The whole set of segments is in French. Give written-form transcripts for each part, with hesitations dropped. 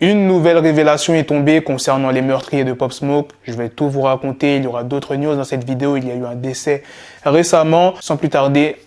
Une nouvelle révélation est tombée concernant les meurtriers de Pop Smoke. Je vais tout vous raconter, il y aura d'autres news dans cette vidéo, il y a eu un décès récemment. Sans plus tarder,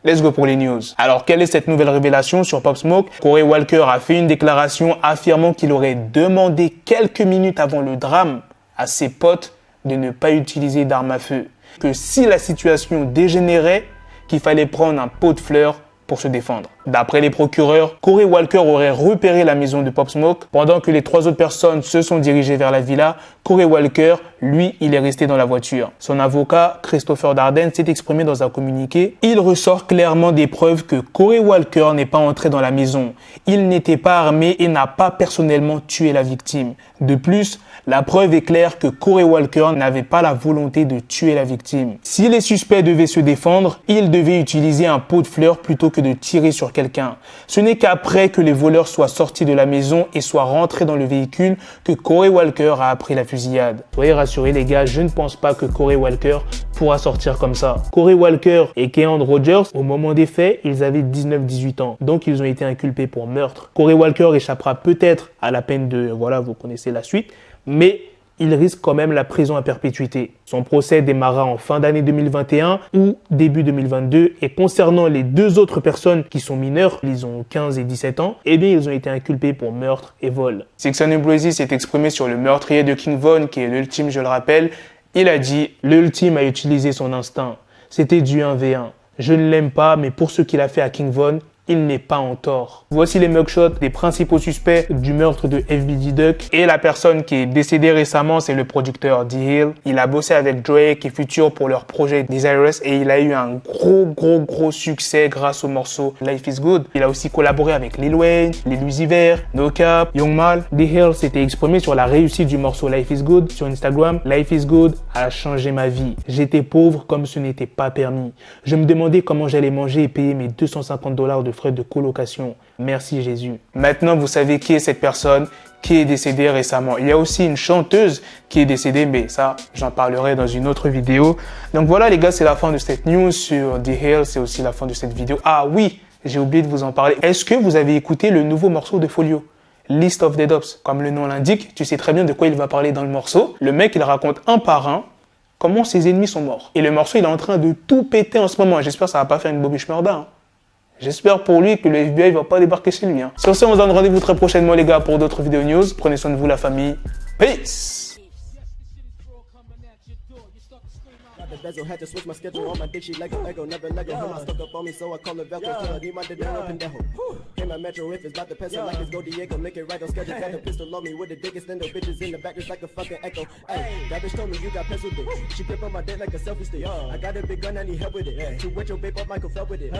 let's go pour les news. Alors, quelle est cette nouvelle révélation sur Pop Smoke? Corey Walker a fait une déclaration affirmant qu'il aurait demandé quelques minutes avant le drame à ses potes de ne pas utiliser d'armes à feu. Que si la situation dégénérait, qu'il fallait prendre un pot de fleurs pour se défendre. D'après les procureurs, Corey Walker aurait repéré la maison de Pop Smoke. Pendant que les trois autres personnes se sont dirigées vers la villa, Corey Walker, lui, il est resté dans la voiture. Son avocat, Christopher Darden, s'est exprimé dans un communiqué. Il ressort clairement des preuves que Corey Walker n'est pas entré dans la maison. Il n'était pas armé et n'a pas personnellement tué la victime. De plus, la preuve est claire que Corey Walker n'avait pas la volonté de tuer la victime. Si les suspects devaient se défendre, ils devaient utiliser un pot de fleurs plutôt que de tirer sur quelqu'un. Ce n'est qu'après que les voleurs soient sortis de la maison et soient rentrés dans le véhicule que Corey Walker a appris la fusillade. Soyez rassurés les gars, je ne pense pas que Corey Walker pourra sortir comme ça. Corey Walker et Keandre Rogers, au moment des faits, ils avaient 19-18 ans. Donc ils ont été inculpés pour meurtre. Corey Walker échappera peut-être à la peine de, voilà, vous connaissez la suite, mais il risque quand même la prison à perpétuité. Son procès démarra en fin d'année 2021 ou début 2022. Et concernant les deux autres personnes qui sont mineures, ils ont 15 et 17 ans, eh bien ils ont été inculpés pour meurtre et vol. Sixon Ebreezy s'est exprimé sur le meurtrier de King Von, qui est l'ultime, je le rappelle. Il a dit « L'ultime a utilisé son instinct. C'était du 1v1. Je ne l'aime pas, mais pour ce qu'il a fait à King Von, il n'est pas en tort. » Voici les mugshots des principaux suspects du meurtre de FBD Duck. Et la personne qui est décédée récemment, c'est le producteur D-Hill. Il a bossé avec Drake et Future pour leur projet Desirous et il a eu un gros succès grâce au morceau Life is Good. Il a aussi collaboré avec Lil Wayne, Lil Uzi Vert, No Cap, Young Mal. D-Hill s'était exprimé sur la réussite du morceau Life is Good sur Instagram. Life is Good a changé ma vie. J'étais pauvre comme ce n'était pas permis. Je me demandais comment j'allais manger et payer mes $250 de frais de colocation. Merci Jésus. Maintenant, vous savez qui est cette personne qui est décédée récemment. Il y a aussi une chanteuse qui est décédée, mais ça, j'en parlerai dans une autre vidéo. Donc voilà les gars, c'est la fin de cette news sur D-Hill. C'est aussi la fin de cette vidéo. Ah oui, j'ai oublié de vous en parler. Est-ce que vous avez écouté le nouveau morceau de Folio? List of Dead Ops. Comme le nom l'indique, tu sais très bien de quoi il va parler dans le morceau. Le mec, il raconte un par un comment ses ennemis sont morts. Et le morceau, il est en train de tout péter en ce moment. J'espère que ça va pas faire une Bobby Shmurda, hein. J'espère pour lui que le FBI va pas débarquer chez lui. Sur ce, on se donne rendez-vous très prochainement les gars pour d'autres vidéos news. Prenez soin de vous la famille. Peace. The bezel had to switch my schedule on my dick, she like a Lego, never let go. Him, I stuck up on me, so I call it Velcro. Till I need my dinero pendejo. Hey, my metro, if it's about to pencil, like it's Go Diego, make it right on schedule. Got a pistol on me with the dick, stand up bitches in the back, it's like a fucking echo. Hey, that bitch told me you got pencil dick. She grip on my dick like a selfie stick. I got a big gun, I need help with it. To wet your babe up, Michael fell with it.